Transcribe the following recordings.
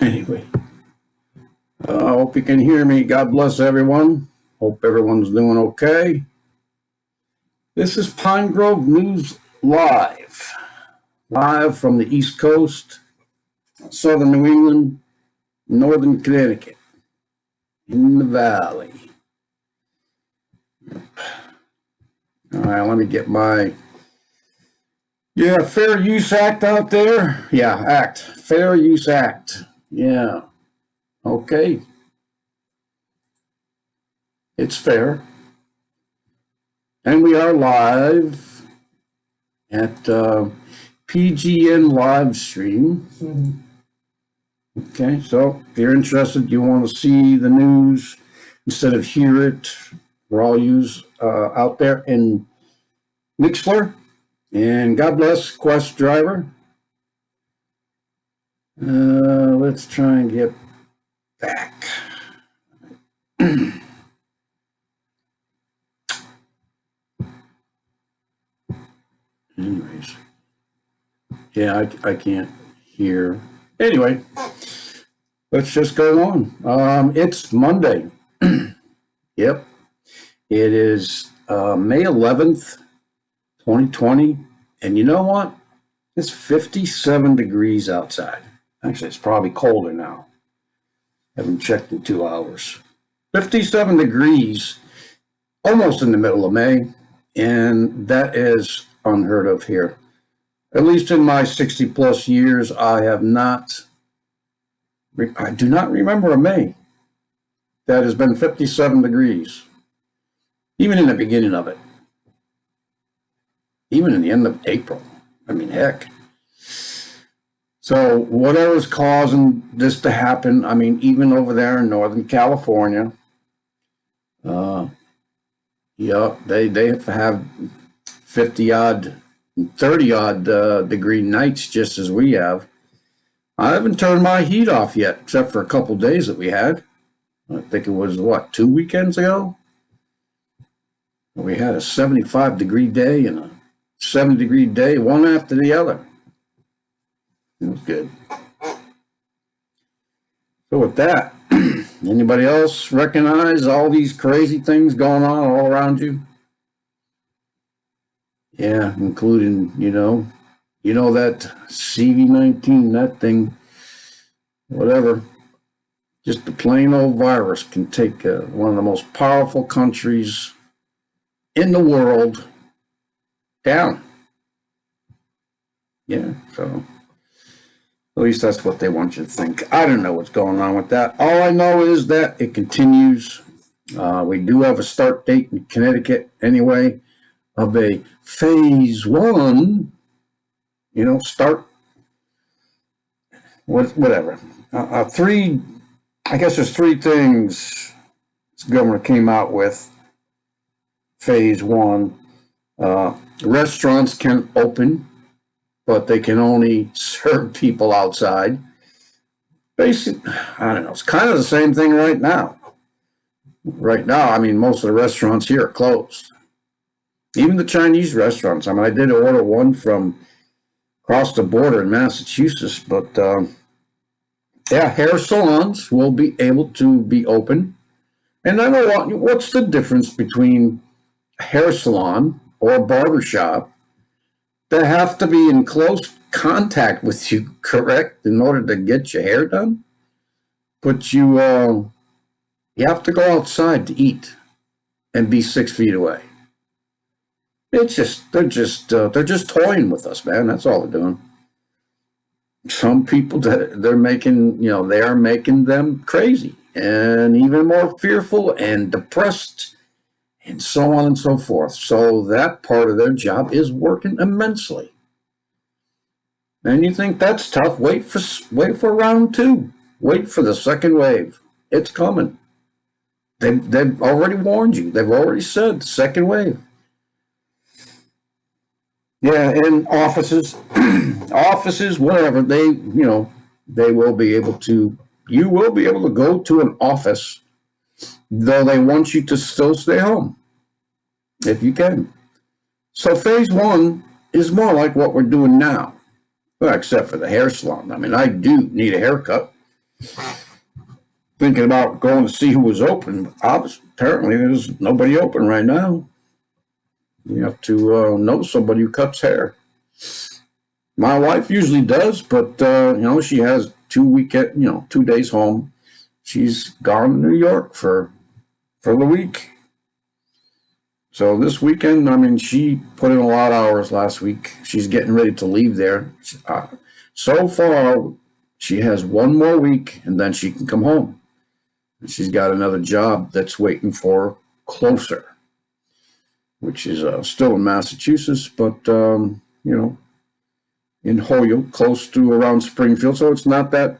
Anyway, I hope you can hear me. God bless everyone. Hope everyone's doing okay. This is Pine Grove News Live. Live from the East Coast, Southern New England, Northern Connecticut, in the Valley. All right, let me get my Fair Use Act out there. Fair Use Act. Yeah. Okay. It's fair. And we are live at PGN live stream. Okay, so if you're interested, you want to see the news instead of hear it, for all yous out there in Mixler. And God bless Quest Driver. Let's try and get back. Anyways, yeah, I can't hear. Anyway, let's just go on. It's Monday. Yep. It is May 11th, 2020. And you know what? It's 57 degrees outside. Actually, it's probably colder now. Haven't checked in 2 hours. 57 degrees, almost in the middle of May. And that is unheard of here. At least in my 60 plus years, I do not remember a May that has been 57 degrees. Even in the beginning of it. Even in the end of April. I mean, heck. So whatever's causing this to happen, I mean, even over there in Northern California, they have 50-odd, 30-odd degree nights just as we have. I haven't turned my heat off yet, except for a couple days that we had. I think it was, 2 weekends ago? We had a 75-degree day and a 70-degree day, one after the other. It was good. So with that, anybody else recognize all these crazy things going on all around you? Yeah, including, that CV-19, that thing, whatever. Just a plain old virus can take one of the most powerful countries in the world down. Yeah, so at least that's what they want you to think. I don't know what's going on with that. All I know is that it continues. We do have a start date in Connecticut anyway of a phase 1, start, whatever. I guess there's 3 things this governor came out with. Phase 1, restaurants can open, but they can only serve people outside. Basically, I don't know. It's kind of the same thing right now. Right now, I mean, most of the restaurants here are closed. Even the Chinese restaurants. I mean, I did order one from across the border in Massachusetts, but hair salons will be able to be open. And I know what's the difference between a hair salon or a barbershop that have to be in close contact with you, correct, in order to get your hair done? But you have to go outside to eat and be 6 feet away. They're just toying with us, man. That's all they're doing. Some people that they're making, they are making them crazy and even more fearful and depressed and so on and so forth. So that part of their job is working immensely. And you think that's tough? Wait for round 2. Wait for the second wave. It's coming. They've already warned you. They've already said second wave. Yeah, and offices, whatever, they will be able to, you will be able to go to an office, though they want you to still stay home, if you can. So phase 1 is more like what we're doing now, well, except for the hair salon. I mean, I do need a haircut. thinking about going to see who was open. Apparently, there's nobody open right now. You have to know somebody who cuts hair. My wife usually does, but she has 2 days home. She's gone to New York for the week. So this weekend, I mean, she put in a lot of hours last week. She's getting ready to leave there. So far, she has one more week, and then she can come home. And she's got another job that's waiting for her closer, which is still in Massachusetts, but in Holyoke, close to around Springfield. So it's not bad.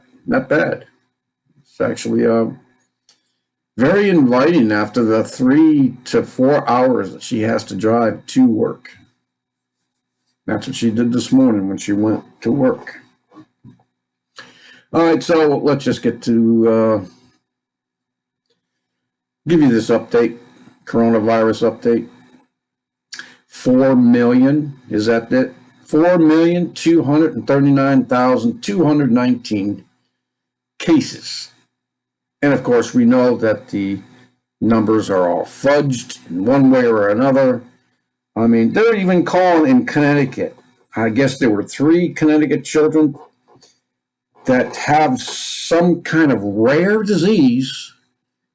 It's actually very inviting after the 3 to 4 hours that she has to drive to work. That's what she did this morning when she went to work. All right, so let's just get to give you this update, coronavirus update. 4 million, is that it? 4,239,219 cases. And of course, we know that the numbers are all fudged in one way or another. I mean, they're even calling in Connecticut. I guess there were 3 Connecticut children that have some kind of rare disease.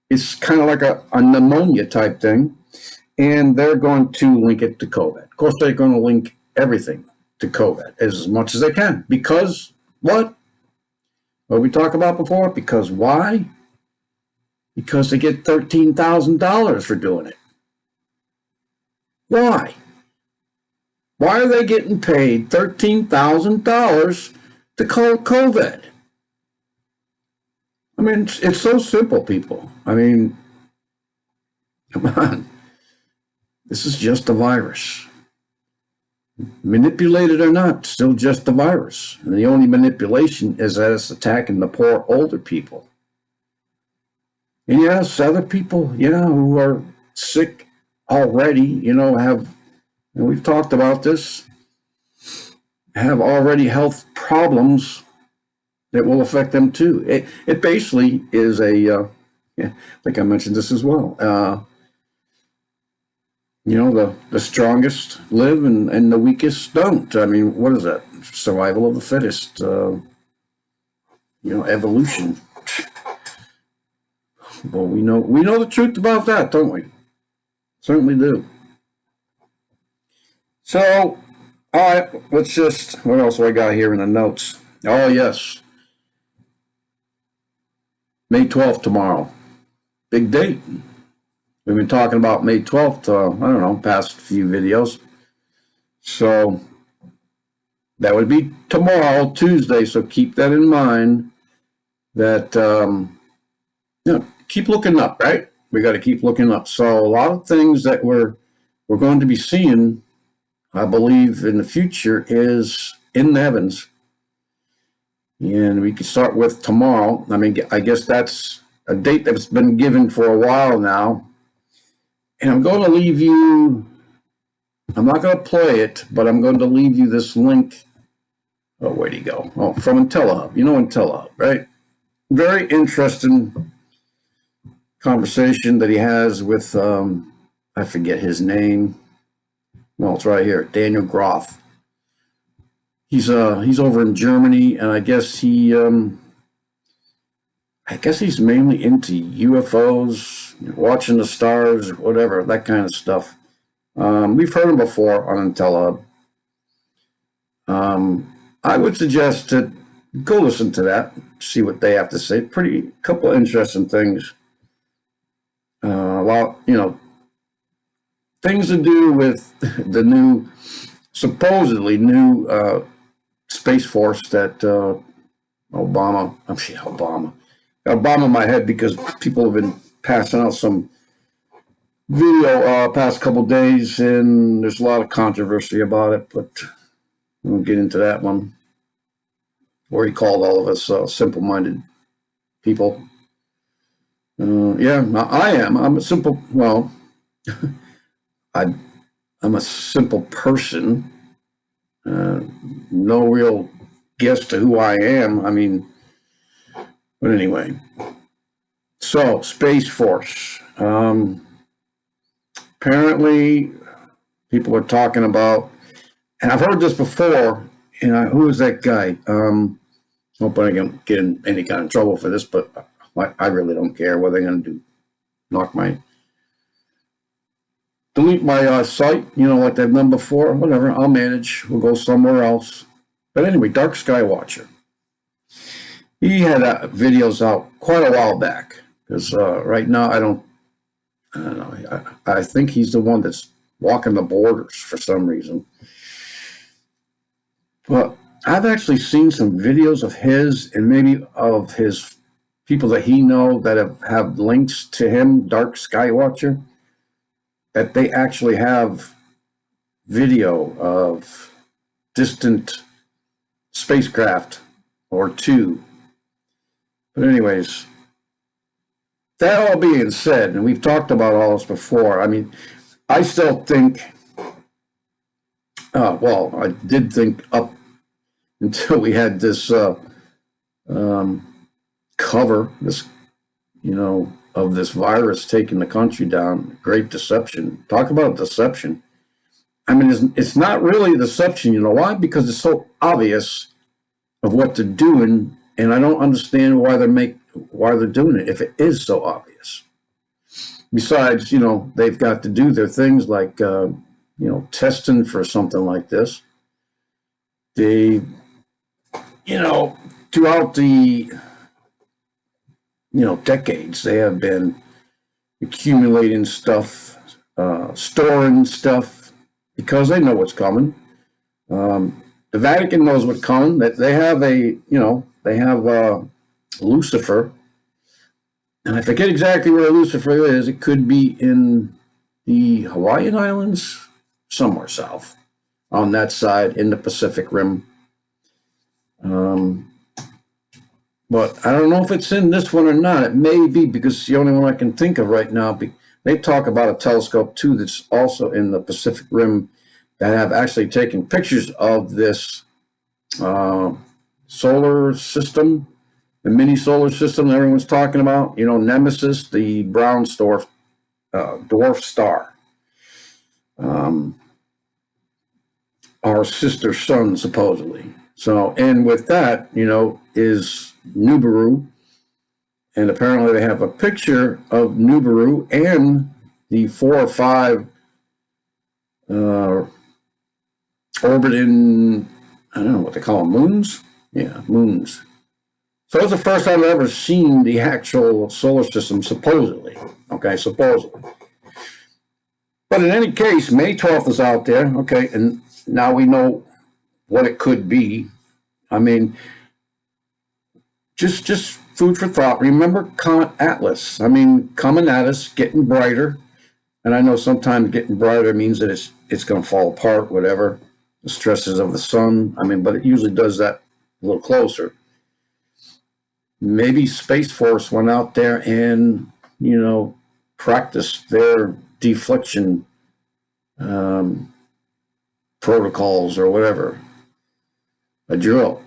It's kind of like a pneumonia type thing. And they're going to link it to COVID. Of course, they're going to link everything to COVID as much as they can. Because what? What we talked about before? Because why? Because they get $13,000 for doing it. Why? Why are they getting paid $13,000 to call COVID? I mean, it's so simple, people. I mean, come on. This is just a virus. Manipulated or not, still just a virus. And the only manipulation is that it's attacking the poor older people. And yes, other people, who are sick already, have, and we've talked about this, have already health problems that will affect them too. It basically is I think I mentioned this as well. The strongest live and the weakest don't. I mean, what is that? Survival of the fittest. Evolution. Well, we know the truth about that, don't we? Certainly do. So, all right, what else do I got here in the notes? Oh, yes. May 12th tomorrow. Big date. We've been talking about May 12th, past few videos. So that would be tomorrow, Tuesday. So keep that in mind that, keep looking up, right? We got to keep looking up. So a lot of things that we're going to be seeing, I believe, in the future is in the heavens. And we can start with tomorrow. I mean, I guess that's a date that's been given for a while now. And I'm going to leave you, I'm not going to play it, but I'm going to leave you this link. Oh, where'd he go? Oh, from Intellihub. You know Intellihub, right? Very interesting conversation that he has with, I forget his name. Well, it's right here, Daniel Grothe. He's over in Germany, and I guess he's mainly into UFOs, watching the stars, whatever, that kind of stuff. We've heard him before on Intellihub. I would suggest to go listen to that, see what they have to say. Couple of interesting things. Things to do with the supposedly new Space Force that Obama in my head because people have been passing out some video past couple days, and there's a lot of controversy about it, but we won't get into that one, where he called all of us simple-minded people. I'm a simple, I'm a simple person. No real guess to who I am. I mean, But anyway, so Space Force. Apparently, people are talking about, and I've heard this before. Who was that guy? Hope I don't get in any kind of trouble for this, but I really don't care what they're going to do. Delete my site, like they've done before. Whatever, I'll manage. We'll go somewhere else. But anyway, Dark Sky Watcher. He had videos out quite a while back, because right now I don't know. I think he's the one that's walking the borders for some reason. But I've actually seen some videos of his, and maybe of his people that he know that have links to him, Dark Sky Watcher, that they actually have video of distant spacecraft or two. But anyways, that all being said, and we've talked about all this before, I mean, I still think, well, I did think up until we had this cover, this, of this virus taking the country down. Great deception. Talk about deception. I mean, it's not really deception. You know why? Because it's so obvious of what they're doing, and I don't understand why they're doing it if it is so obvious. Besides, they've got to do their things like, testing for something like this. They, throughout the decades, they have been accumulating stuff, storing stuff, because they know what's coming. The Vatican knows what's coming. That they have Lucifer, and I forget exactly where Lucifer is. It could be in the Hawaiian Islands, somewhere south, on that side in the Pacific Rim. But I don't know if it's in this one or not. It may be, because it's the only one I can think of right now. They talk about a telescope too that's also in the Pacific Rim that have actually taken pictures of this solar system, the mini solar system that everyone's talking about. Nemesis, the brown dwarf star. Our sister sun, supposedly. So, and with that, is Nibiru, and apparently they have a picture of Nibiru and the 4 or 5 orbiting, I don't know what they call them, moons? Yeah, moons. So it's the first time I've ever seen the actual solar system, supposedly. Okay, supposedly. But in any case, May 12th is out there, okay, and now we know what it could be. I mean, just food for thought. Remember Comet Atlas. I mean, coming at us, getting brighter. And I know sometimes getting brighter means that it's going to fall apart, whatever. The stresses of the sun. I mean, but it usually does that a little closer. Maybe Space Force went out there and, practiced their deflection protocols or whatever. A drill,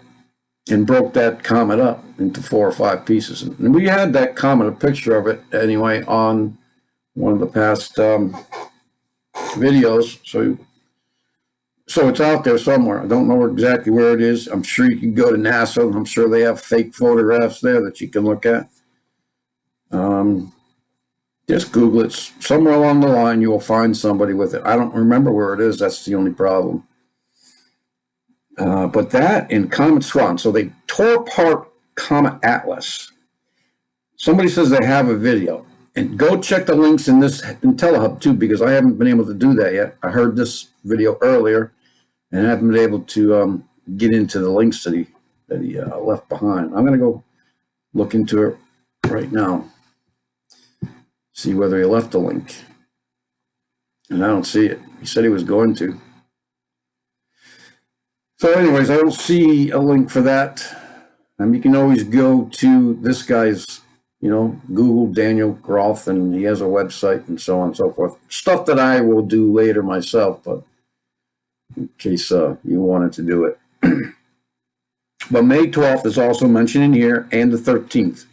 and broke that comet up into 4 or 5 pieces. And we had that comet, a picture of it anyway, on one of the past videos. So it's out there somewhere. I don't know exactly where it is. I'm sure you can go to NASA. I'm sure they have fake photographs there that you can look at. Just Google it. Somewhere along the line, you will find somebody with it. I don't remember where it is. That's the only problem. But that and Comet Swan. So they tore apart Comet Atlas. Somebody says they have a video. And go check the links in this Intellihub too, because I haven't been able to do that yet. I heard this video earlier and I haven't been able to get into the links that he left behind. I'm going to go look into it right now. See whether he left a link. And I don't see it. He said he was going to. So anyways, I don't see a link for that. You can always go to this guy's, Google Daniel Grothe, and he has a website and so on and so forth. Stuff that I will do later myself, but in case you wanted to do it. But May 12th is also mentioned in here, and the 13th.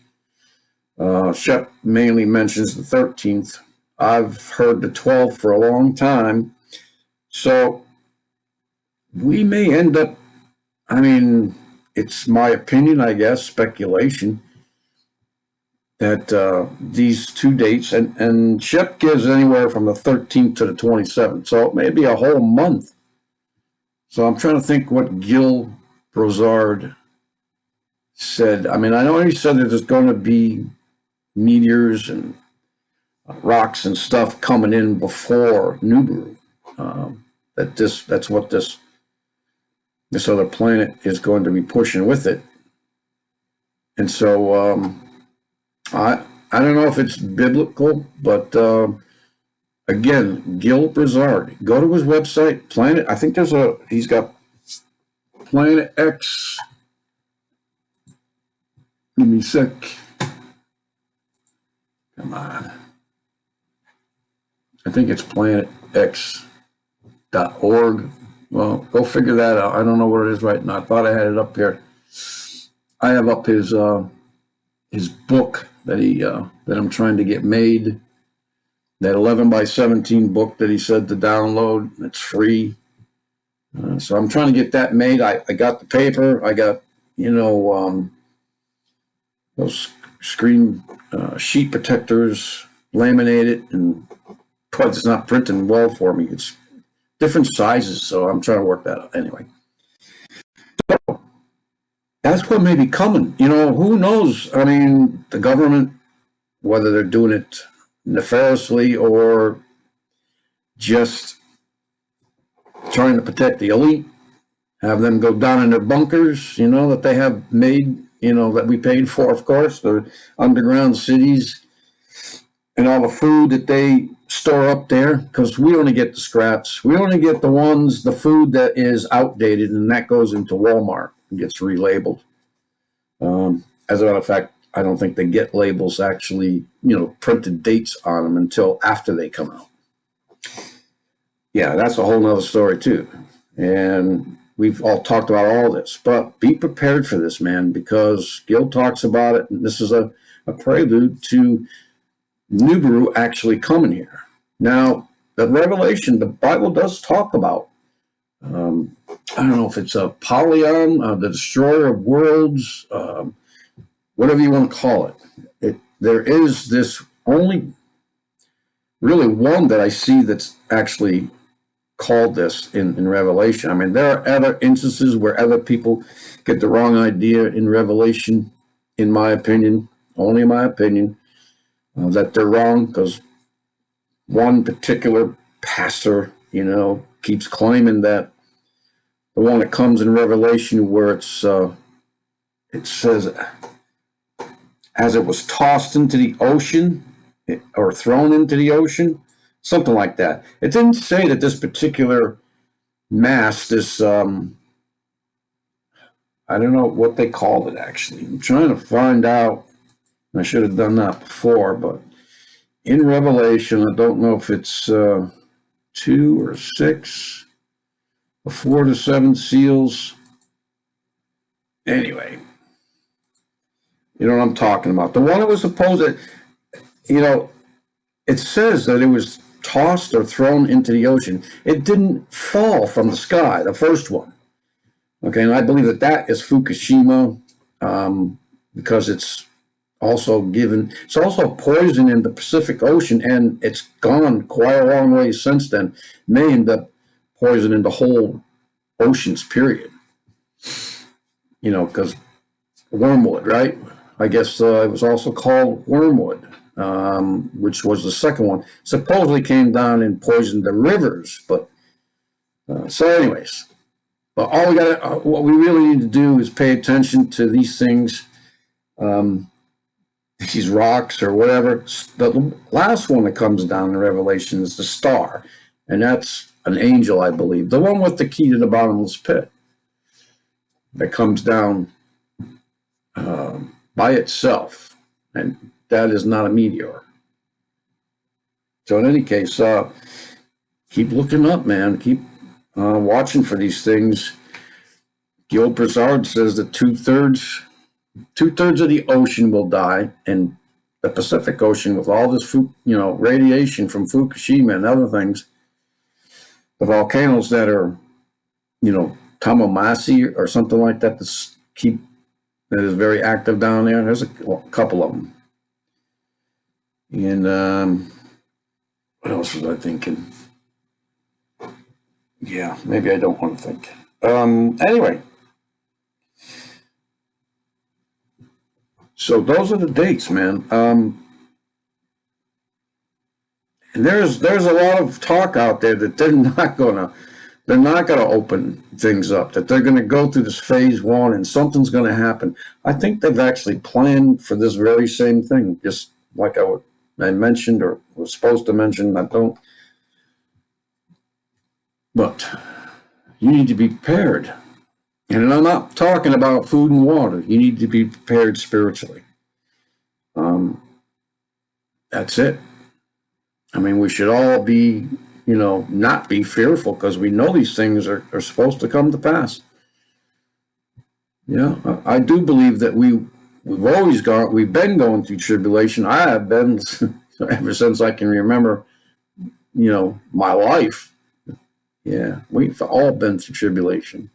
Shep mainly mentions the 13th. I've heard the 12th for a long time. So we may end up, I mean, it's my opinion, I guess, speculation, that these two dates, and Shep gives anywhere from the 13th to the 27th. So it may be a whole month. So I'm trying to think what Gil Broussard said. I mean, I know he said that there's going to be meteors and rocks and stuff coming in before Nibiru. That's what this other planet is going to be pushing with it. And so I don't know if it's biblical, but again, Gil Broussard, go to his website, Planet. I think he's got Planet X. Give me a sec. Come on. I think it's planetx.org. Well, go figure that out. I don't know what it is right now. I thought I had it up here. I have up his book that I'm trying to get made. That 11 by 17 book that he said to download. It's free. So I'm trying to get that made. I got the paper. I got, those screen sheet protectors, laminated, and it's not printing well for me. It's different sizes, so I'm trying to work that out. Anyway, so that's what may be coming. Who knows? I mean, the government, whether they're doing it nefariously or just trying to protect the elite, have them go down in their bunkers, that they have made, that we paid for, of course, the underground cities and all the food that they store up there, because we only get the scraps. We only get the food that is outdated, and that goes into Walmart and gets relabeled. As a matter of fact, I don't think they get labels actually, printed dates on them until after they come out. Yeah, that's a whole nother story too. And we've all talked about all this, but be prepared for this, man, because Gil talks about it, and this is a prelude to Nibiru actually coming here. Now, the Revelation, the Bible does talk about, I don't know if it's a Apollyon, the destroyer of worlds, whatever you want to call it. There is this only really one that I see that's actually called this in Revelation. I mean, there are other instances where other people get the wrong idea in Revelation, in my opinion, only my opinion, that they're wrong, because one particular pastor, keeps claiming that the one that comes in Revelation where it says, as it was tossed into the ocean or thrown into the ocean, something like that. It didn't say that this particular mass, this, I don't know what they called it actually. I'm trying to find out. I should have done that before, but in Revelation, I don't know if it's 2 or 6, or 4 to 7 seals. Anyway, you know what I'm talking about. The one that was supposed to, it says that it was tossed or thrown into the ocean. It didn't fall from the sky, the first one. Okay, and I believe that is Fukushima, because it's also poison in the Pacific Ocean, and it's gone quite a long way since then. May end up poisoning the whole oceans, period. Because wormwood, right? I guess it was also called wormwood, which was the second one. Supposedly came down and poisoned the rivers, but so anyways. But what we really need to do is pay attention to these things. These rocks or whatever. The last one that comes down in Revelation is the star, and that's an angel, I believe, the one with the key to the bottomless pit that comes down by itself, and that is not a meteor. So in any case, keep looking up, man. Keep watching for these things. The old Broussard says that two-thirds of the ocean will die, and the Pacific Ocean, with all this radiation from Fukushima and other things, the volcanoes that are, Tamamasi or something like that, that is very active down there. There's a couple of them. And what else was I thinking? Yeah, maybe I don't want to think. Anyway, so those are the dates, man. And there's a lot of talk out there that they're not gonna open things up, that they're gonna go through this phase one and something's gonna happen. I think they've actually planned for this very same thing, just like I mentioned or was supposed to mention. I don't, but you need to be prepared. And I'm not talking about food and water. You need to be prepared spiritually. That's it. I mean, we should all be, not be fearful, because we know these things are supposed to come to pass. I do believe that we've been going through tribulation. I have been ever since I can remember, my life. Yeah, we've all been through tribulation.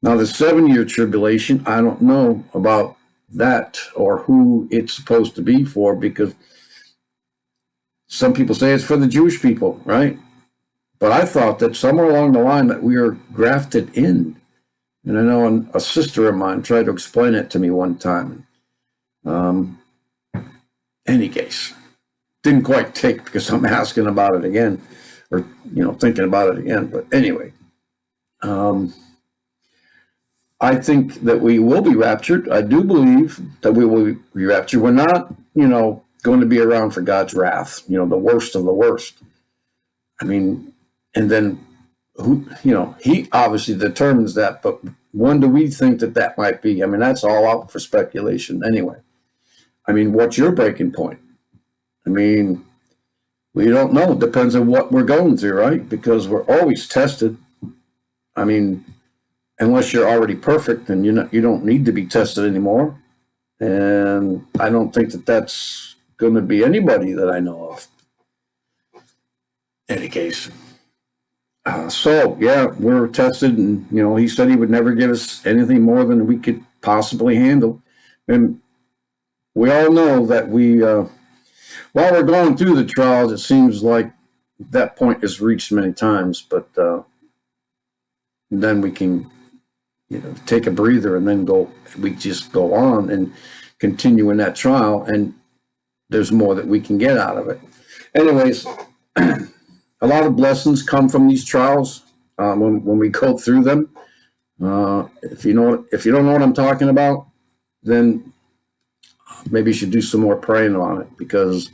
Now, the 7-year tribulation, I don't know about that or who it's supposed to be for, because some people say it's for the Jewish people, right? But I thought that somewhere along the line that we are grafted in. And I know a sister of mine tried to explain it to me one time. Any case, didn't quite take, because I'm asking about it again, or, thinking about it again. But anyway, I think that we will be raptured. I do believe that we will be raptured. We're not, going to be around for God's wrath, the worst of the worst. I mean, and then he obviously determines that, but when do we think that might be? I mean, that's all out for speculation anyway. I mean, what's your breaking point? I mean, we don't know. It depends on what we're going through, right? Because we're always tested. I mean, unless you're already perfect, then you don't need to be tested anymore. And I don't think that's going to be anybody that I know of. In any case. So, yeah, we're tested, and, he said he would never give us anything more than we could possibly handle. And we all know that while we're going through the trials, it seems like that point is reached many times, but then we can, take a breather and then we just go on and continue in that trial, and there's more that we can get out of it. Anyways, a lot of blessings come from these trials when we go through them. If you don't know what I'm talking about, then maybe you should do some more praying on it, because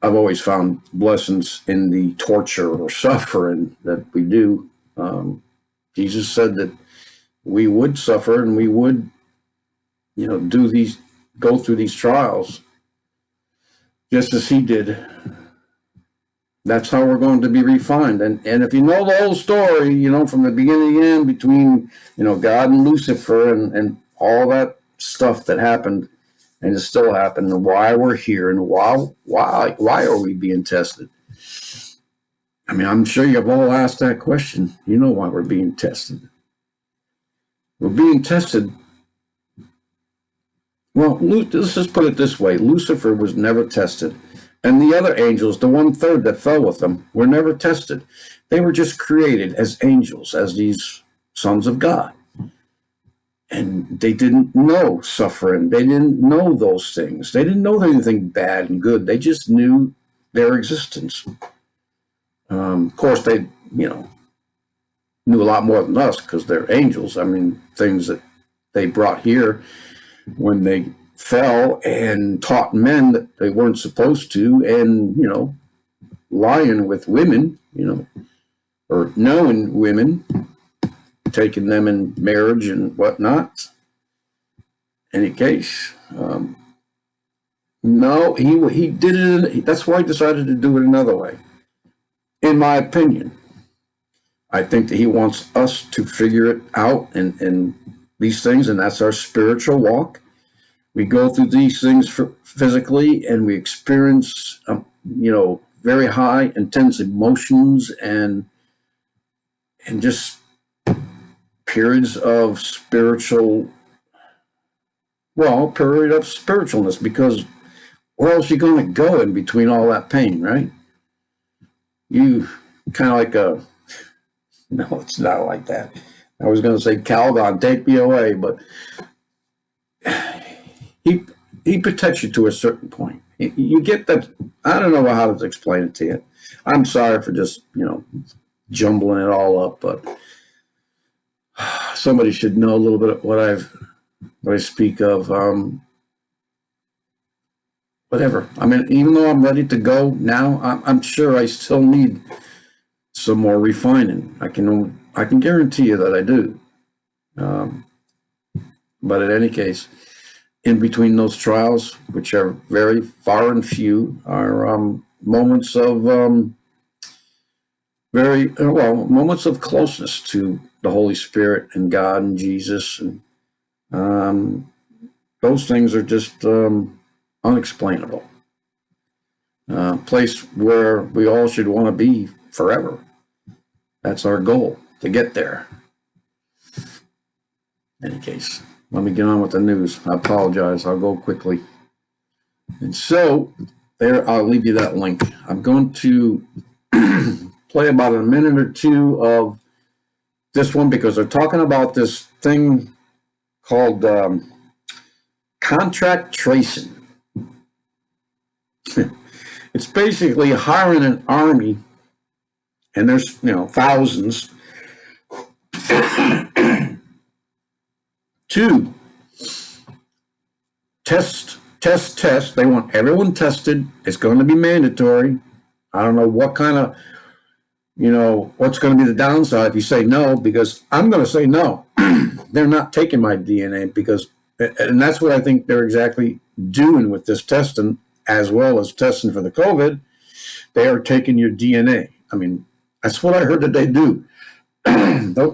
I've always found blessings in the torture or suffering that we do. Jesus said that we would suffer and we would, go through these trials just as he did. That's how we're going to be refined. And if you know the whole story, from the beginning to the end, between, God and Lucifer and all that stuff that happened and is still happening, and why we're here, and why are we being tested? I mean, I'm sure you've all asked that question. You know why we're being tested. We're being tested. Well, let's just put it this way. Lucifer was never tested. And the other angels, the 1/3 that fell with them, were never tested. They were just created as angels, as these sons of God. And they didn't know suffering. They didn't know those things. They didn't know anything bad and good. They just knew their existence. Of course, they, knew a lot more than us, because they're angels. I mean, things that they brought here when they fell and taught men that they weren't supposed to, and, lying with women, or knowing women, taking them in marriage and whatnot. Any case, no, he did it. That's why he decided to do it another way, in my opinion. I think that he wants us to figure it out and these things, and that's our spiritual walk. We go through these things physically, and we experience, very high, intense emotions and just periods of period of spiritualness, because where else are you going to go in between all that pain, right? You kind of like no, it's not like that. I was going to say, Calgon, take me away, but he protects you to a certain point. You get that. I don't know how to explain it to you. I'm sorry for just, jumbling it all up, but somebody should know a little bit of what I speak of. Whatever. I mean, even though I'm ready to go now, I'm sure I still need some more refining. I can guarantee you that I do. But in any case, in between those trials, which are very far and few, are moments of moments of closeness to the Holy Spirit and God and Jesus, and those things are just unexplainable. Place where we all should want to be forever. That's our goal, to get there. In any case, let me get on with the news. I apologize. I'll go quickly. And so, there, I'll leave you that link. I'm going to play about a minute or two of this one, because they're talking about this thing called contract tracing. It's basically hiring an army, and there's thousands, to test. They want everyone tested. It's going to be mandatory. I don't know what kind of, what's going to be the downside if you say no, because I'm going to say no. They're not taking my DNA, and that's what I think they're exactly doing with this testing, as well as testing for the COVID. They are taking your DNA. I mean, that's what I heard that they do. Don't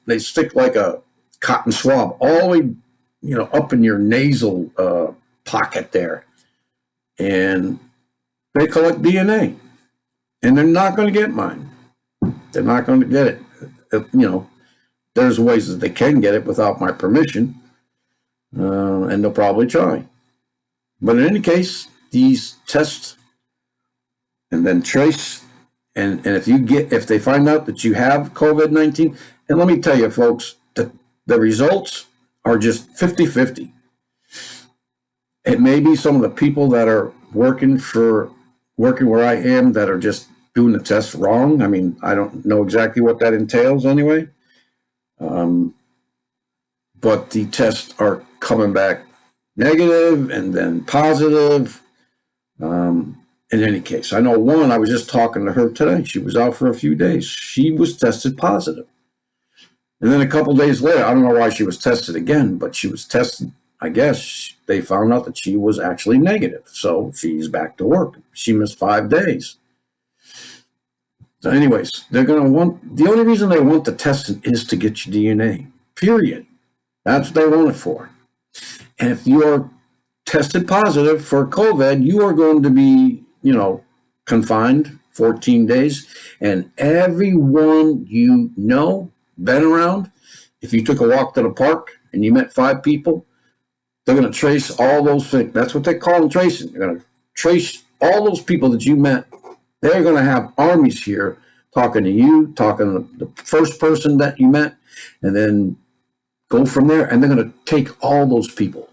they stick like a cotton swab all the way, up in your nasal pocket there, and they collect DNA, and they're not going to get mine. They're not going to get it. There's ways that they can get it without my permission, and they'll probably try. But in any case, these tests and then trace, and if they find out that you have COVID-19, and let me tell you, folks, the results are just 50-50. It may be some of the people that are working where I am that are just doing the test wrong. I mean, I don't know exactly what that entails anyway. But the tests are coming back negative and then positive. In any case, I know one, I was just talking to her today. She was out for a few days. She was tested positive. And then a couple days later, I don't know why she was tested again, but she was tested. I guess they found out that she was actually negative. So she's back to work. She missed 5 days. So anyways, the only reason they want the testing is to get your DNA, period. That's what they want it for. And if you are tested positive for COVID, you are going to be, confined 14 days. And everyone been around, if you took a walk to the park and you met 5 people, they're going to trace all those things. That's what they call them, tracing. They're going to trace all those people that you met. They're going to have armies here talking to you, talking to the first person that you met, and then go from there. And they're going to take all those people.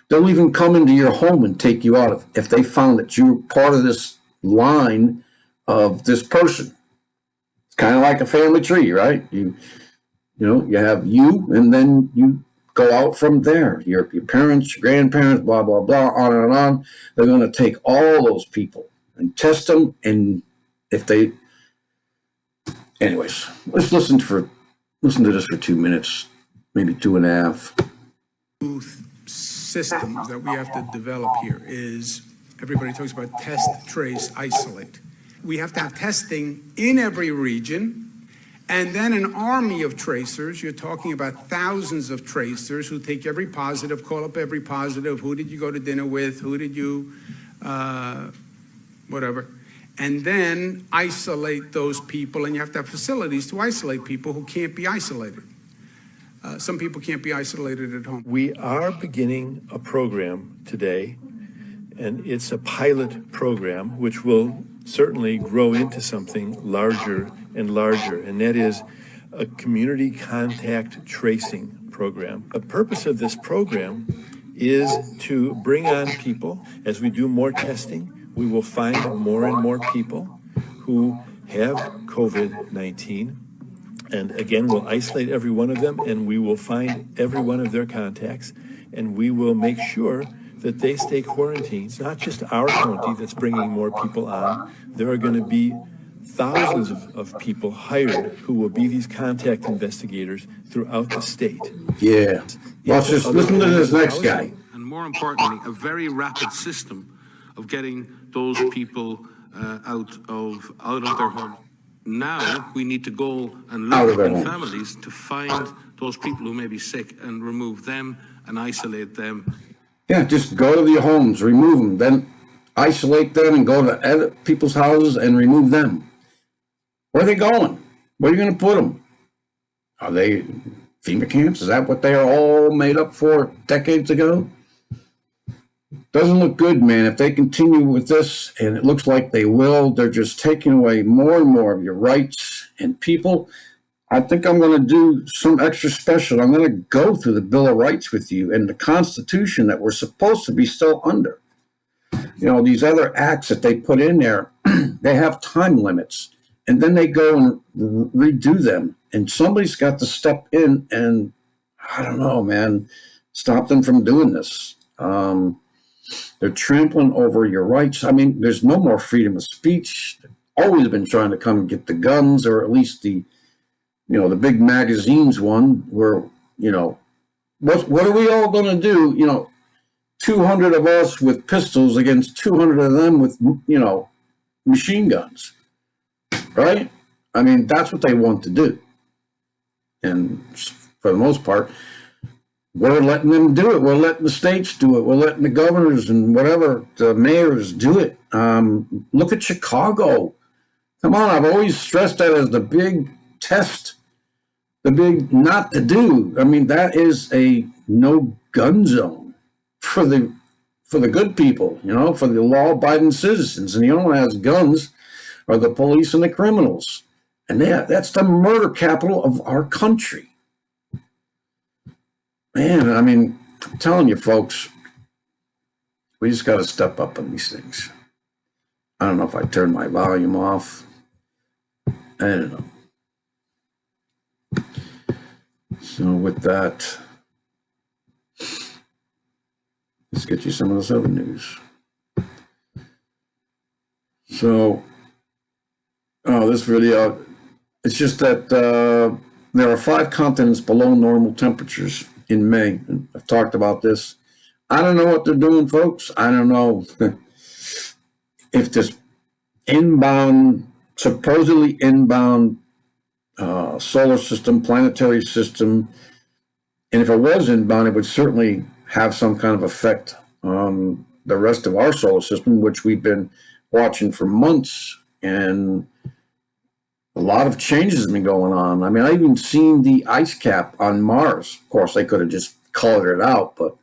They'll even come into your home and take you out if they found that you're part of this line of this person. It's kind of like a family tree, right? You have you, and then you go out from there. Your parents, your grandparents, blah, blah, blah, on and on. They're going to take all those people and test them. And anyways, let's listen to this for 2 minutes, maybe 2.5. Systems that we have to develop here is, everybody talks about test, trace, isolate. We have to have testing in every region, And then an army of tracers. You're talking about thousands of tracers who take every positive, call up every positive. Who did you go to dinner with? Who did you, whatever. And then isolate those people. And you have to have facilities to isolate people who can't be isolated. Some people can't be isolated at home. We are beginning a program today, and it's a pilot program which will certainly grow into something larger and larger, and that is a community contact tracing program. The purpose of this program is to bring on people. As we do more testing, we will find more and more people who have COVID-19. And again, we'll isolate every one of them, and we will find every one of their contacts, and we will make sure that they stay quarantined. It's not just our county that's bringing more people on. There are going to be thousands of people hired who will be these contact investigators throughout the state. Yeah. Well, just listen to this next guy. And more importantly, a very rapid system of getting those people out of their home. Now we need to go and look at families to find those people who may be sick and remove them and isolate them. Yeah, just go to your homes, remove them, then isolate them and go to other people's houses and remove them. Where are they going? Where are you going to put them? Are they FEMA camps? Is that what they are all made up for decades ago? Doesn't look good, man. If they continue with this, and it looks like they will, they're just taking away more and more of your rights. And people, I think I'm going to do some extra special. I'm going to go through the Bill of Rights with you and the Constitution that we're supposed to be still under. You know, these other acts that they put in there, they have time limits. And then they go and redo them. And somebody's got to step in and, I don't know, man, stop them from doing this. They're trampling over your rights. I mean, there's no more freedom of speech. They've always been trying to come and get the guns, or at least the, you know, the big magazines one where, you know, what are we all going to do? You know, 200 of us with pistols against 200 of them with, you know, machine guns, right? I mean, that's what they want to do. And for the most part, we're letting them do it. We're letting the states do it. We're letting the governors and whatever, the mayors do it. Look at Chicago. Come on, I've always stressed that as the big test, the big not to do. I mean, that is a no gun zone for the good people, you know, for the law-abiding citizens. And the only one that has guns are the police and the criminals. And that's the murder capital of our country. Man, I mean, I'm telling you, folks, we just got to step up on these things. I don't know if I turned my volume off. I don't know. So with that, let's get you some of this other news. So, this video, it's just that there are 5 continents below normal temperatures in May. And I've talked about this. I don't know what they're doing, folks. I don't know if this supposedly inbound solar system, planetary system, and if it was inbound, it would certainly have some kind of effect on the rest of our solar system, which we've been watching for months. And a lot of changes have been going on. I mean, I even seen the ice cap on Mars. Of course, they could have just colored it out, but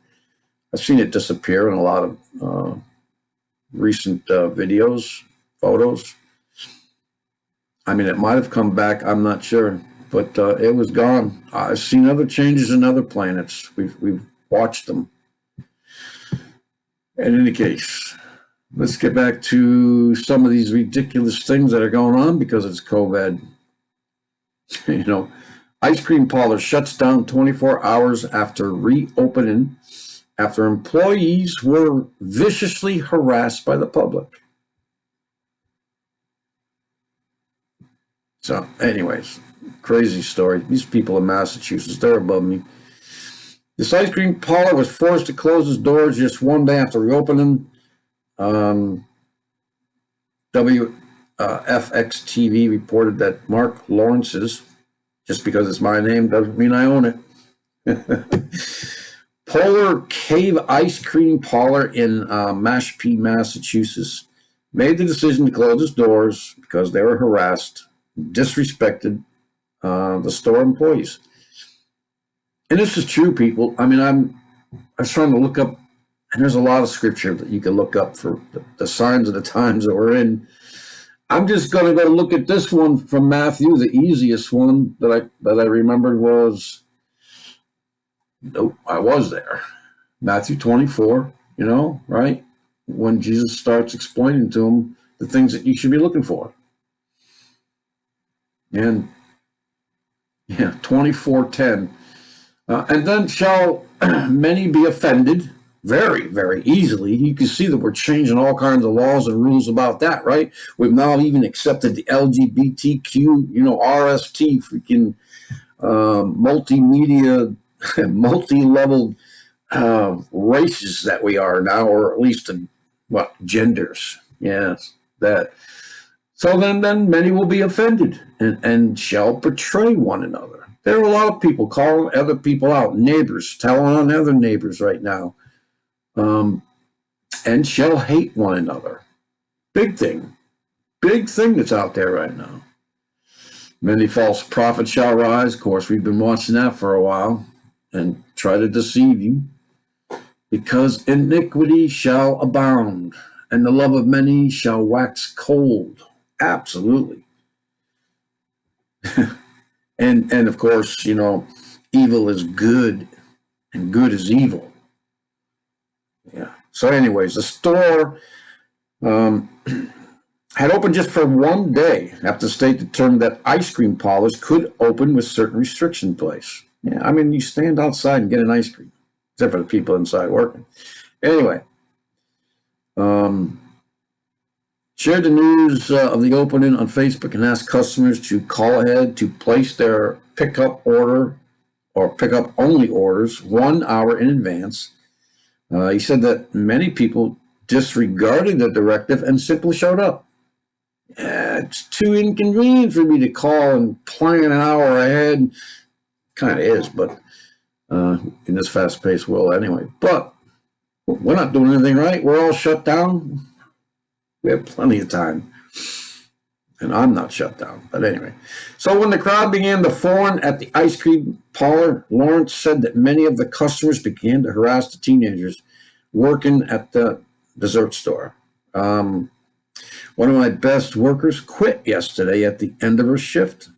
I've seen it disappear in a lot of recent videos, photos. I mean, it might have come back. I'm not sure, but it was gone. I've seen other changes in other planets. We've watched them. In any case, let's get back to some of these ridiculous things that are going on because it's COVID. You know, ice cream parlor shuts down 24 hours after reopening after employees were viciously harassed by the public. So anyways, crazy story. These people in Massachusetts, they're above me. This ice cream parlor was forced to close its doors just one day after reopening. WFX TV reported that Mark Lawrence's Just because it's my name doesn't mean I own it. Polar Cave Ice Cream Parlor in Mashpee, Massachusetts, made the decision to close its doors because they were harassed, disrespected the store employees. And this is true, people. I mean, I was trying to look up, and there's a lot of scripture that you can look up for the signs of the times that we're in. I'm just going to go look at this one from Matthew. The easiest one that I remembered was, nope, I was there. Matthew 24, right? When Jesus starts explaining to him the things that you should be looking for. And 24:10. And then shall many be offended very, very easily. You can see that we're changing all kinds of laws and rules about that, right? We've now even accepted the LGBTQ, RST, freaking multimedia, multi-level races that we are now, or at least genders. Yes, that. So then many will be offended and shall betray one another. There are a lot of people calling other people out, neighbors, telling on other neighbors right now, and shall hate one another. Big thing that's out there right now. Many false prophets shall rise. Of course, we've been watching that for a while, and try to deceive you, because iniquity shall abound, and the love of many shall wax cold. Absolutely. And of course, evil is good and good is evil. Yeah. So anyways, the store had opened just for one day after the state determined that ice cream parlors could open with certain restrictions in place. Yeah, I mean, you stand outside and get an ice cream, except for the people inside working. Anyway, shared the news of the opening on Facebook and asked customers to call ahead to place their pickup order or pickup only orders 1 hour in advance. He said that many people disregarded the directive and simply showed up. It's too inconvenient for me to call and plan an hour ahead. Kind of is, but in this fast-paced world anyway. But we're not doing anything right. We're all shut down. We have plenty of time. And I'm not shut down. But anyway. So when the crowd began to form at the ice cream parlor, Lawrence said that many of the customers began to harass the teenagers working at the dessert store. One of my best workers quit yesterday at the end of her shift.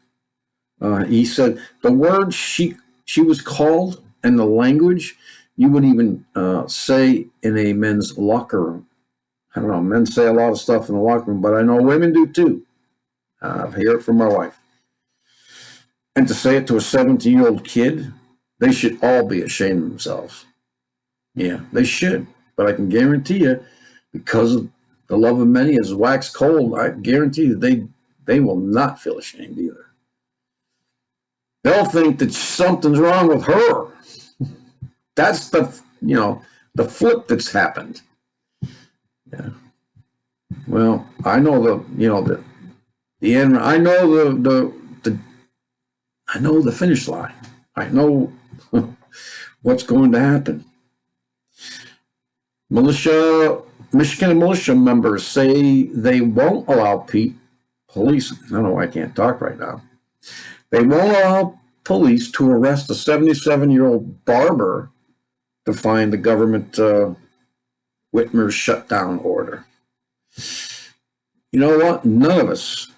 He said the words she was called and the language you would even say in a men's locker room. I don't know, men say a lot of stuff in the locker room, but I know women do too. I hear it from my wife. And to say it to a 17-year-old kid, they should all be ashamed of themselves. Yeah, they should. But I can guarantee you, because of the love of many has waxed cold, I guarantee that they will not feel ashamed either. They'll think that something's wrong with her. That's the flip that's happened. Yeah. Well, I know the end. I know I know the finish line. I know what's going to happen. Michigan militia members say they won't allow police. I don't know why I can't talk right now. They won't allow police to arrest a 77-year-old barber to find the government Whitmer's shutdown order. You know what? None of us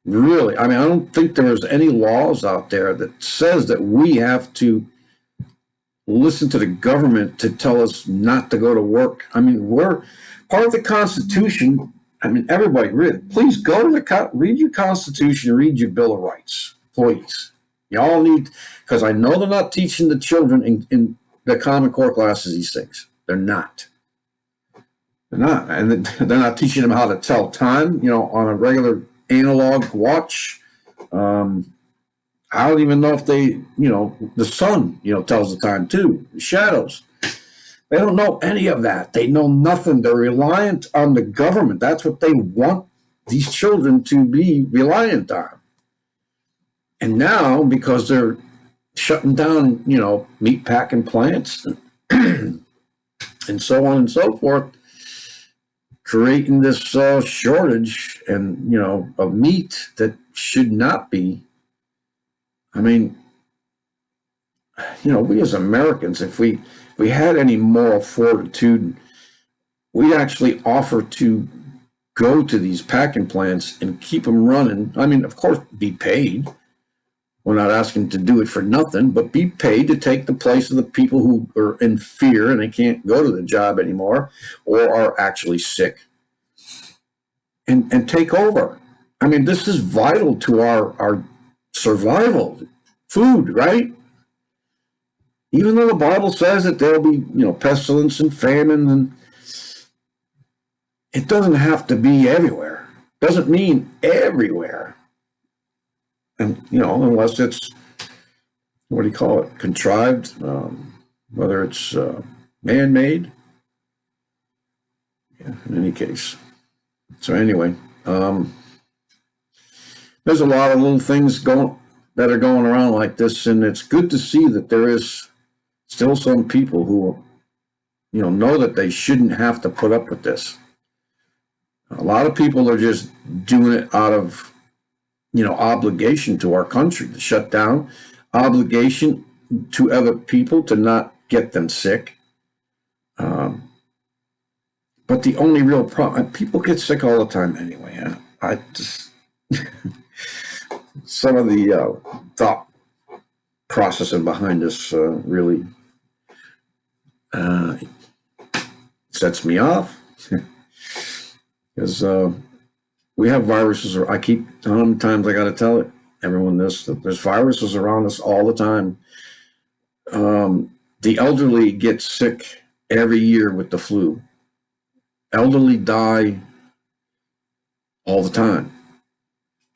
really, I don't think there's any laws out there that says that we have to listen to the government to tell us not to go to work. We're part of the Constitution. Everybody, please go to read your Constitution, read your Bill of Rights, please. You all need, because I know they're not teaching the children in the Common Core classes these things. They're not. They're not. And they're not teaching them how to tell time, on a regular analog watch. I don't even know if they, the sun, tells the time too. The shadows. They don't know any of that. They know nothing. They're reliant on the government. That's what they want these children to be reliant on. And now, because they're shutting down, meat packing plants and so on and so forth, creating this shortage and, of meat that should not be. I mean, we as Americans, if we had any moral fortitude, we'd actually offer to go to these packing plants and keep them running. I mean, of course, be paid. We're not asking to do it for nothing, but be paid to take the place of the people who are in fear and they can't go to the job anymore or are actually sick, and take over. I mean, this is vital to our survival. Food, right? Even though the Bible says that there'll be, pestilence and famine, and it doesn't have to be everywhere. Doesn't mean everywhere. And, unless it's, what do you call it, contrived, whether it's man-made. Yeah, in any case. So anyway, there's a lot of little things that are going around like this, and it's good to see that there is still some people who, know that they shouldn't have to put up with this. A lot of people are just doing it out of, obligation to our country to shut down, obligation to other people to not get them sick. But the only real problem, people get sick all the time anyway. I just, some of the thought processing behind this really sets me off. Because we have viruses. I keep, how many times I got to tell everyone this, that there's viruses around us all the time. The elderly get sick every year with the flu. Elderly die all the time.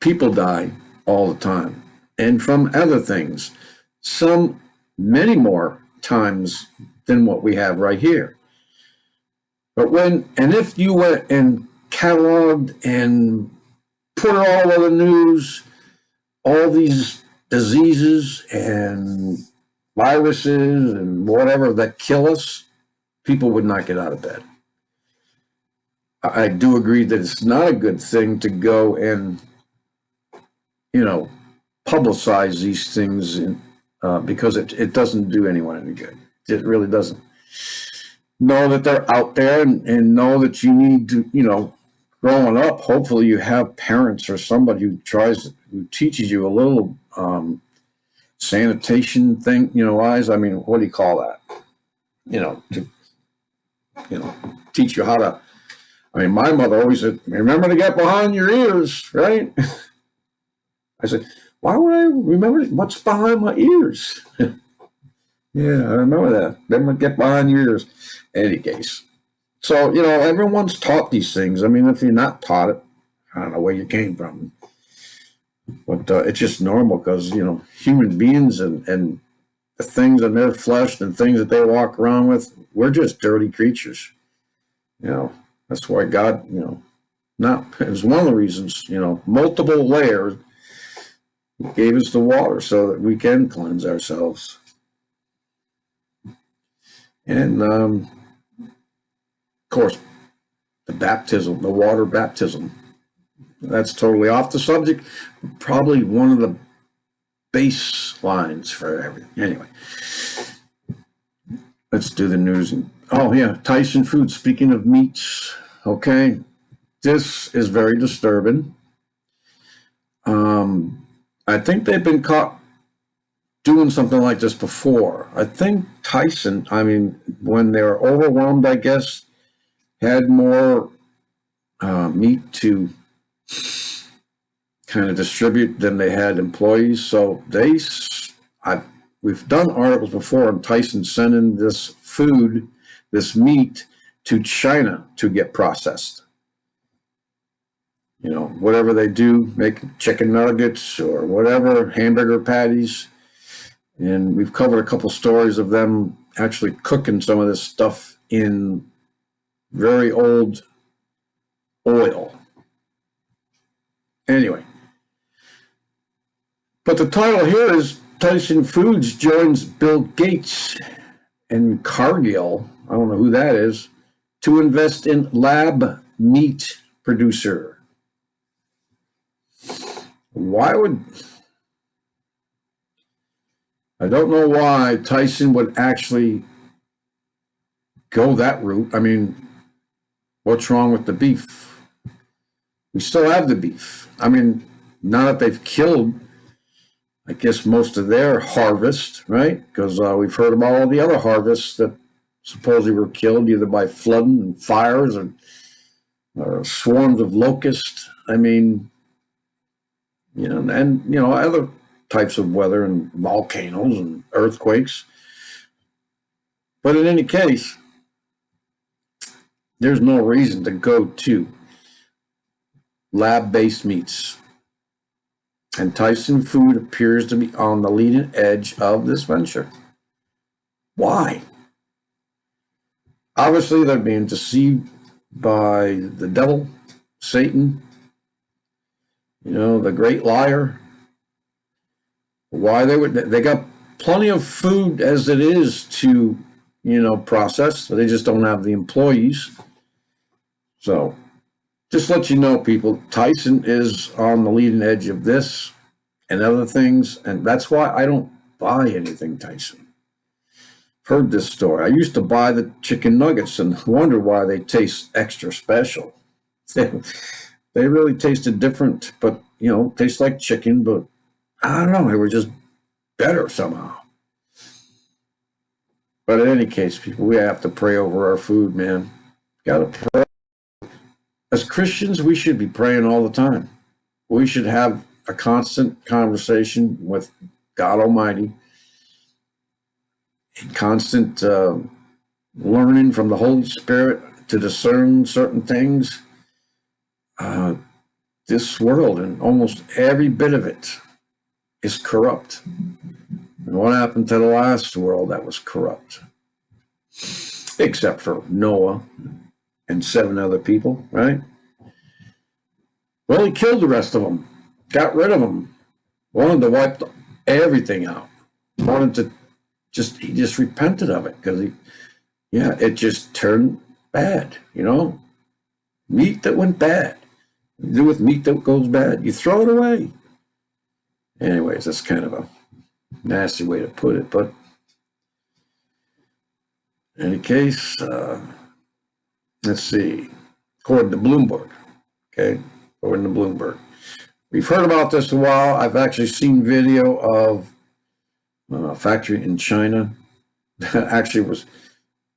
People die all the time. And from other things, many more times than what we have right here. But if you went and cataloged and put all of the news, all these diseases and viruses and whatever that kill us, people would not get out of bed. I do agree that it's not a good thing to go and, publicize these things because it doesn't do anyone any good. It really doesn't. Know that they're out there and know that you need to, growing up, hopefully you have parents or somebody who teaches you a little sanitation thing, wise. I mean, what do you call that? To teach you how to. I mean, my mother always said, remember to get behind your ears, right? I said, why would I remember what's behind my ears? Yeah, I remember that. Remember to get behind your ears. In any case. So, everyone's taught these things. I mean, if you're not taught it, I don't know where you came from. But it's just normal because, human beings and the things in their flesh and things that they walk around with, we're just dirty creatures. That's why God, it was one of the reasons, multiple layers gave us the water so that we can cleanse ourselves. And, of course, the water baptism, that's totally off the subject. Probably one of the baselines for everything. Anyway, let's do the news. Oh, yeah, Tyson Foods. Speaking of meats, okay, this is very disturbing. I think they've been caught doing something like this before. I think Tyson, when they were overwhelmed, I guess, had more meat to kind of distribute than they had employees. So we've done articles before on Tyson sending this food, this meat, to China to get processed. Whatever they do, make chicken nuggets or whatever, hamburger patties. And we've covered a couple stories of them actually cooking some of this stuff in very old oil. Anyway, But the title here is Tyson Foods joins Bill Gates and Cargill, I don't know who that is, to invest in lab meat producer. Why would... I don't know why Tyson would actually go that route. I mean, what's wrong with the beef? We still have the beef. I mean, now that they've killed, I guess, most of their harvest, right? Because we've heard about all the other harvests that supposedly were killed either by flooding and fires or swarms of locusts. I mean, you know, and, you know, other types of weather and volcanoes and earthquakes. But in any case, there's no reason to go to lab-based meats. And Tyson Food appears to be on the leading edge of this venture. Why? Obviously, they're being deceived by the devil, Satan, you know, the great liar. Why they got plenty of food as it is to, you know, process. They just don't have the employees. So just let you know, people, Tyson is on the leading edge of this and other things. And that's why I don't buy anything Tyson. Heard this story. I used to buy the chicken nuggets and wonder why they taste extra special. They really tasted different, but, you know, taste like chicken, but I don't know, they were just better somehow. But in any case, people, we have to pray over our food, man. Gotta pray. As Christians, we should be praying all the time. We should have a constant conversation with God Almighty, and constant learning from the Holy Spirit to discern certain things. This world and almost every bit of it is corrupt. And what happened to the last world that was corrupt? Except for Noah and 7 other people, right? Well, he killed the rest of them, got rid of them, wanted to wipe everything out, wanted to he just repented of it because it just turned bad, you know? Meat that went bad. You do with meat that goes bad, you throw it away. Anyways, that's kind of a nasty way to put it, but in any case, let's see, according to Bloomberg, okay, according to Bloomberg. We've heard about this a while. I've actually seen video of a factory in China that actually was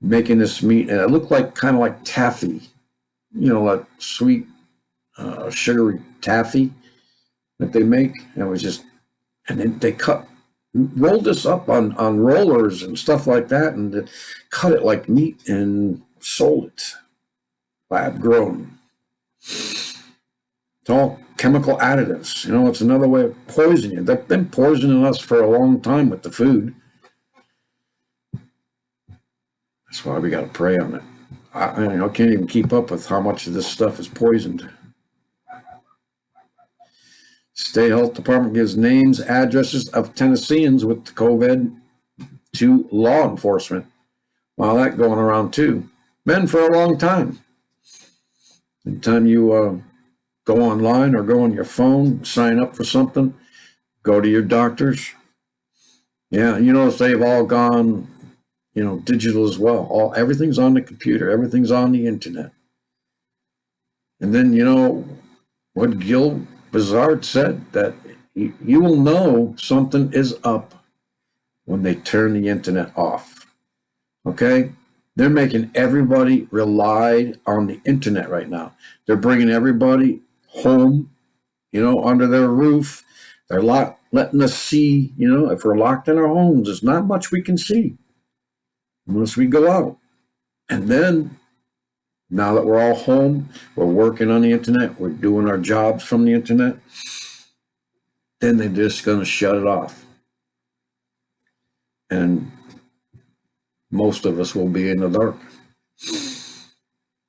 making this meat, and it looked like kind of like taffy, you know, like sweet, sugary taffy that they make. And it was just, and then they rolled this up on rollers and stuff like that, and they cut it like meat and sold it, lab grown. It's all chemical additives. You know, it's another way of poisoning you. They've been poisoning us for a long time with the food. That's why we got to pray on it. I can't even keep up with how much of this stuff is poisoned. State Health Department gives names, addresses of Tennesseans with the COVID to law enforcement. Well, that going around too. Been for a long time. Anytime you go online or go on your phone, sign up for something, go to your doctors. Yeah, you notice they've all gone, you know, digital as well. Everything's on the computer. Everything's on the internet. And then, you know, what Gil Bizarre said, that you will know something is up when they turn the internet off. Okay? They're making everybody rely on the internet right now. They're bringing everybody home, you know, under their roof. They're letting us see, you know, if we're locked in our homes, there's not much we can see unless we go out. And then, now that we're all home, we're working on the internet, we're doing our jobs from the internet, then they're just going to shut it off. And most of us will be in the dark.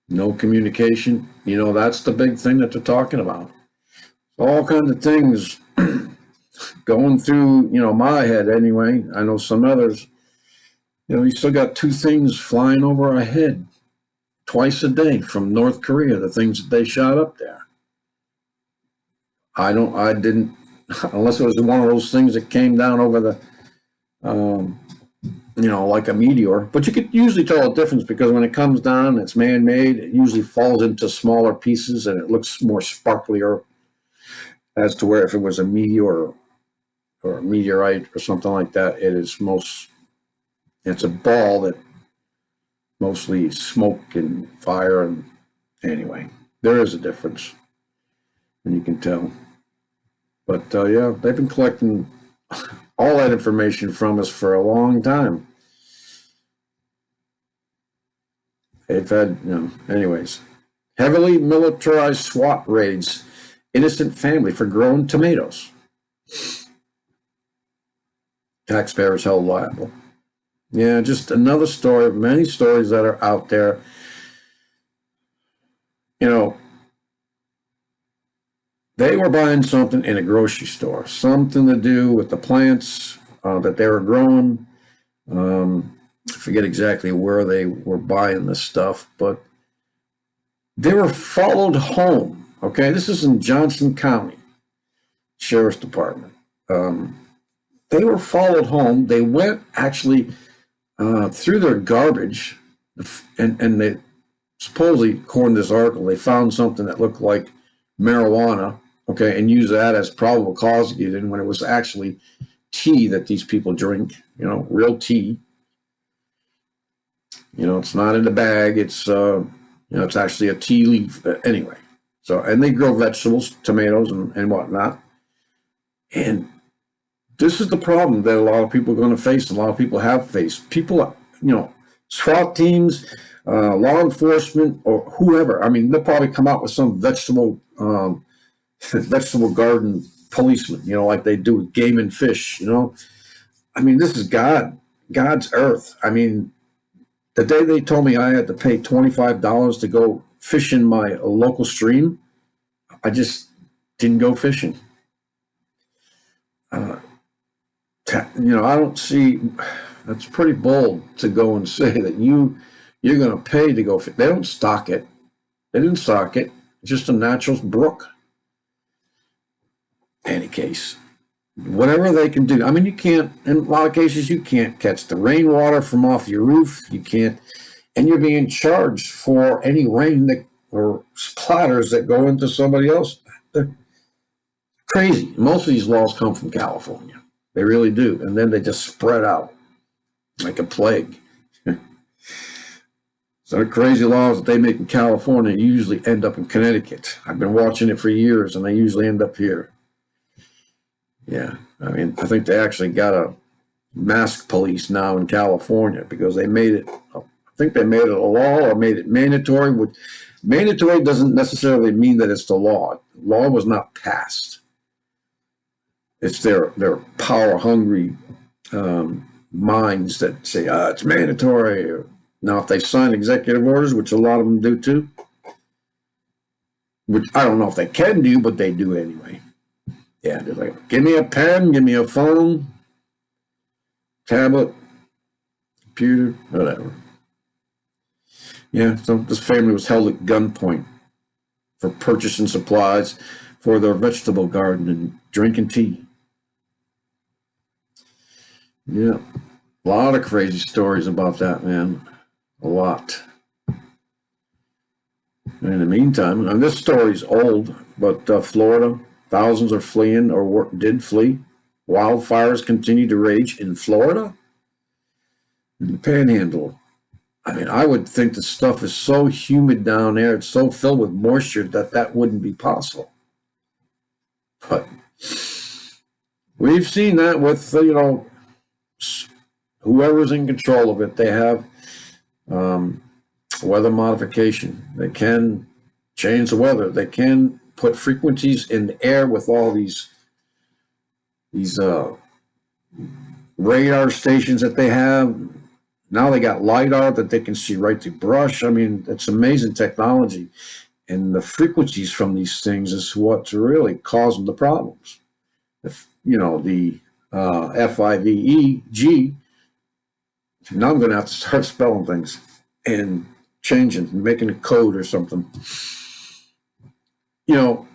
No communication. You know, that's the big thing that they're talking about. All kinds of things going through, my head anyway. I know some others, you still got two things flying over our head twice a day from North Korea, the things that they shot up there. I didn't, unless it was one of those things that came down over the, like a meteor. But you could usually tell a difference because when it comes down, it's man-made. It usually falls into smaller pieces and it looks more sparklier as to where if it was a meteor or a meteorite or something like that, it's a ball that mostly smoke and fire. And anyway, there is a difference, and you can tell. But yeah, they've been collecting all that information from us for a long time. They've had, anyways, heavily militarized SWAT raids innocent family for growing tomatoes. Taxpayers held liable. Yeah, just another story of many stories that are out there. They were buying something in a grocery store, something to do with the plants that they were growing. I forget exactly where they were buying this stuff, but they were followed home. Okay, this is in Johnson County Sheriff's Department. They were followed home. They went actually through their garbage, and they supposedly, according to this article, they found something that looked like marijuana, okay, and used that as probable cause to get in when it was actually tea that these people drink, real tea. It's not in the bag. It's, it's actually a tea leaf. Anyway, so, and they grow vegetables, tomatoes, and whatnot. And this is the problem that a lot of people are going to face. A lot of people have faced. People, SWAT teams, law enforcement, or whoever. I mean, they'll probably come out with some vegetable garden policeman, like they do with game and fish. I mean, this is God's earth. I mean, the day they told me I had to pay $25 to go fish in my local stream, I just didn't go fishing. I don't see, that's pretty bold to go and say that you're going to pay to go fish. They don't stock it. They didn't stock it. It's just a natural brook. Any case, whatever they can do. I mean, you can't, in a lot of cases, you can't catch the rainwater from off your roof. You can't, and you're being charged for any rain that or splatters that go into somebody else. They're crazy. Most of these laws come from California. They really do. And then they just spread out like a plague. So the crazy laws that they make in California usually end up in Connecticut. I've been watching it for years, and they usually end up here. Yeah, I mean, I think they actually got a mask police now in California because they made it, I think they made it a law or made it mandatory. Which mandatory doesn't necessarily mean that it's the law. The law was not passed. It's their power-hungry minds that say, it's mandatory. Now, if they sign executive orders, which a lot of them do too, which I don't know if they can do, but they do anyway. Yeah, they're like, give me a pen, give me a phone, tablet, computer, whatever. Yeah, so this family was held at gunpoint for purchasing supplies for their vegetable garden and drinking tea. Yeah, a lot of crazy stories about that, man. A lot. In the meantime, and this story's old, but Florida, thousands are fleeing or did flee. Wildfires continue to rage in Florida. In the Panhandle. I mean, I would think the stuff is so humid down there, it's so filled with moisture that wouldn't be possible. But we've seen that with, whoever's in control of it. They have weather modification. They can change the weather. They can put frequencies in the air with all these radar stations that they have. Now they got LiDAR that they can see right through brush. I mean, it's amazing technology. And the frequencies from these things is what's really causing the problems. the FIVEG. Now I'm going to have to start spelling things and changing, making a code or something.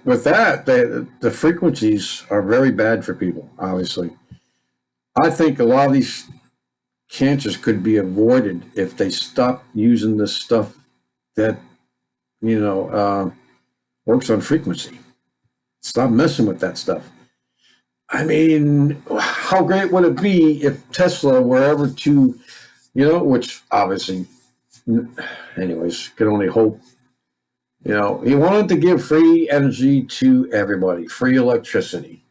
With that, the frequencies are very bad for people, obviously. I think a lot of these cancers could be avoided if they stop using this stuff that, works on frequency. Stop messing with that stuff. I mean, how great would it be if Tesla were ever to, which obviously, anyways, could only hope. He wanted to give free energy to everybody, free electricity.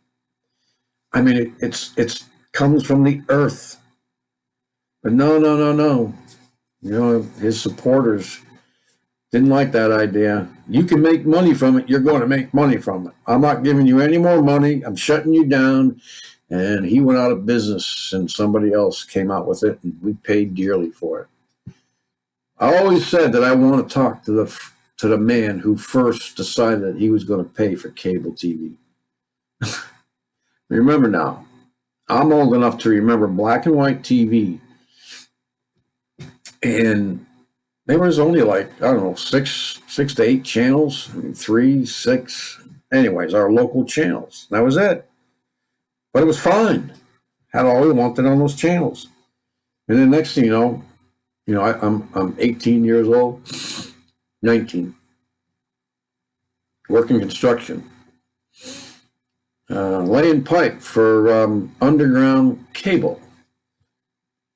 I mean, it's comes from the earth. But no. His supporters didn't like that idea. You can make money from it. You're going to make money from it. I'm not giving you any more money. I'm shutting you down. And he went out of business, and somebody else came out with it, and we paid dearly for it. I always said that I want to talk to the man who first decided that he was going to pay for cable TV. Remember now, I'm old enough to remember black and white TV, and there was only six to eight channels. 3, 6. Anyways, our local channels. That was it. But it was fine. Had all we wanted on those channels. And then next thing you know, I'm 18 years old, 19, working construction, laying pipe for underground cable,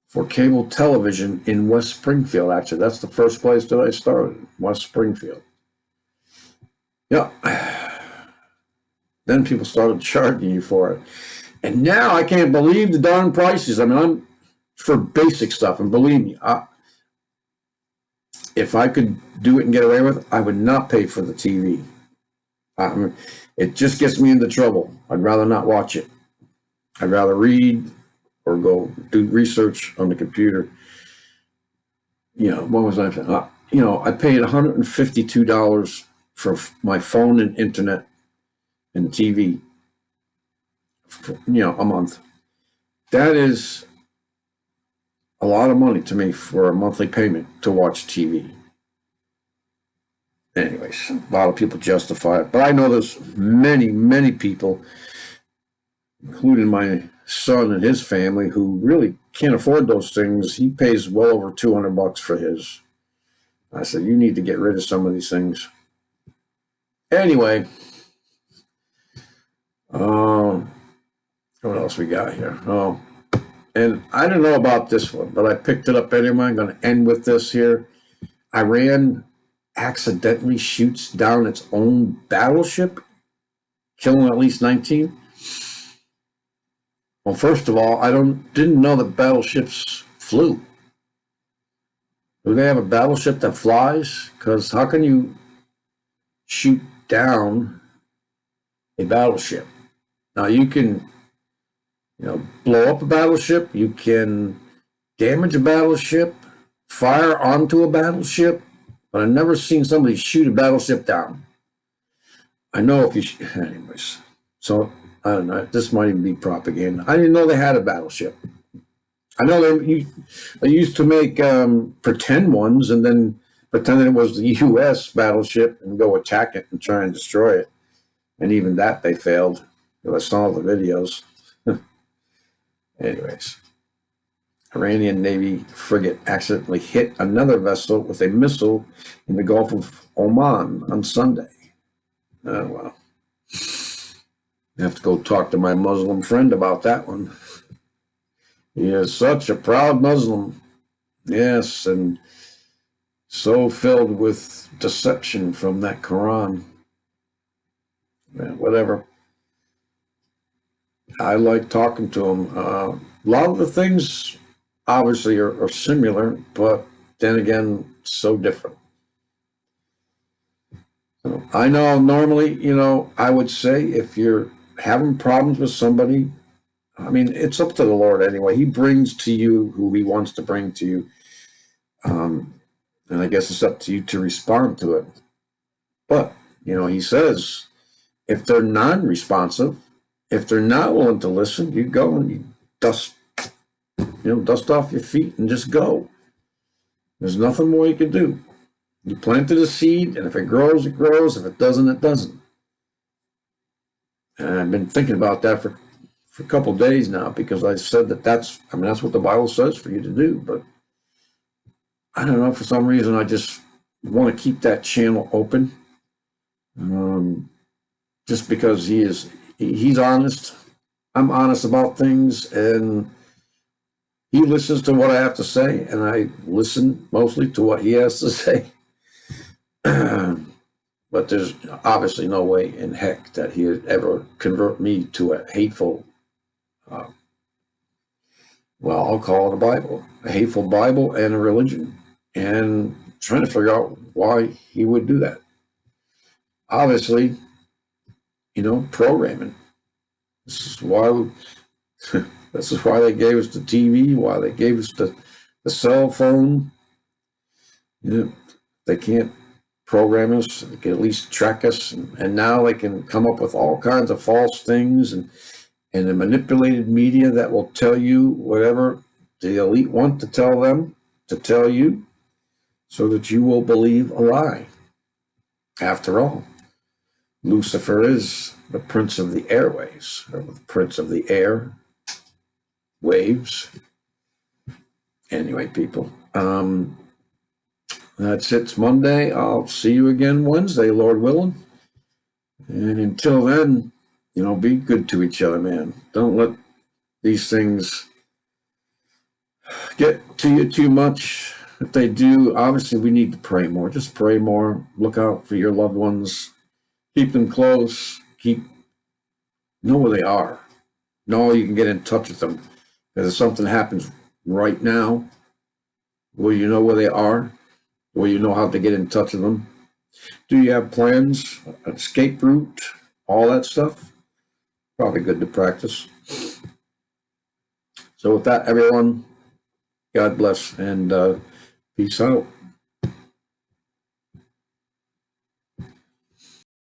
for cable television in West Springfield. Actually, that's the first place that I started, West Springfield. Yeah. Then people started charging you for it. And now I can't believe the darn prices. I mean, I'm for basic stuff. And believe me, if I could do it and get away with it, I would not pay for the TV. It just gets me into trouble. I'd rather not watch it. I'd rather read or go do research on the computer. What was I saying? I paid $152 for my phone and internet and TV, a month. That is a lot of money to me for a monthly payment to watch TV. Anyways, a lot of people justify it, but I know there's many, many people, including my son and his family, who really can't afford those things. He pays well over $200 for his. I said, you need to get rid of some of these things. Anyway, what else we got here? And I don't know about this one, but I picked it up anyway. I'm going to end with this here. Iran accidentally shoots down its own battleship, killing at least 19. Well, first of all, I didn't know that battleships flew. Do they have a battleship that flies? Because how can you shoot down a battleship? Now you can, blow up a battleship. You can damage a battleship, fire onto a battleship, but I've never seen somebody shoot a battleship down. I know if you, anyways. So I don't know. This might even be propaganda. I didn't know they had a battleship. I know they used to make pretend ones and then pretend that it was the U.S. battleship and go attack it and try and destroy it. And even that they failed. I saw the videos. Anyways, Iranian Navy frigate accidentally hit another vessel with a missile in the Gulf of Oman on Sunday. Oh, well. I have to go talk to my Muslim friend about that one. He is such a proud Muslim. Yes, and so filled with deception from that Quran. Yeah, whatever. I like talking to him. A lot of the things obviously are similar, but then again, so different. So I know normally, I would say if you're having problems with somebody, I mean, it's up to the Lord anyway. He brings to you who he wants to bring to you. And I guess it's up to you to respond to it. But, he says, if they're non-responsive, if they're not willing to listen, you go and you dust off your feet and just go. There's nothing more you can do. You planted a seed, and if it grows, it grows. If it doesn't, it doesn't. And I've been thinking about that for a couple of days now, because I said that's what the Bible says for you to do. But I don't know, for some reason, I just want to keep that channel open. Just because he's honest. I'm honest about things, and he listens to what I have to say, and I listen mostly to what he has to say. But there's obviously no way in heck that he would ever convert me to a hateful, I'll call it a hateful Bible and a religion, and trying to figure out why he would do that. Obviously, programming. This is why they gave us the TV, why they gave us the cell phone. They can't program us, they can at least track us, and now they can come up with all kinds of false things and the manipulated media that will tell you whatever the elite want to tell them to tell you, so that you will believe a lie. After all, Lucifer is the prince of the airways, or the prince of the air waves. Anyway, people, that's it. It's Monday. I'll see you again Wednesday, Lord willing. And until then, be good to each other, man. Don't let these things get to you too much. If they do, obviously we need to pray more. Just pray more. Look out for your loved ones. Keep them close. Know where they are. Know you can get in touch with them. Because if something happens right now, will you know where they are? Will you know how to get in touch with them? Do you have plans? Escape route? All that stuff? Probably good to practice. So with that, everyone, God bless, and peace out.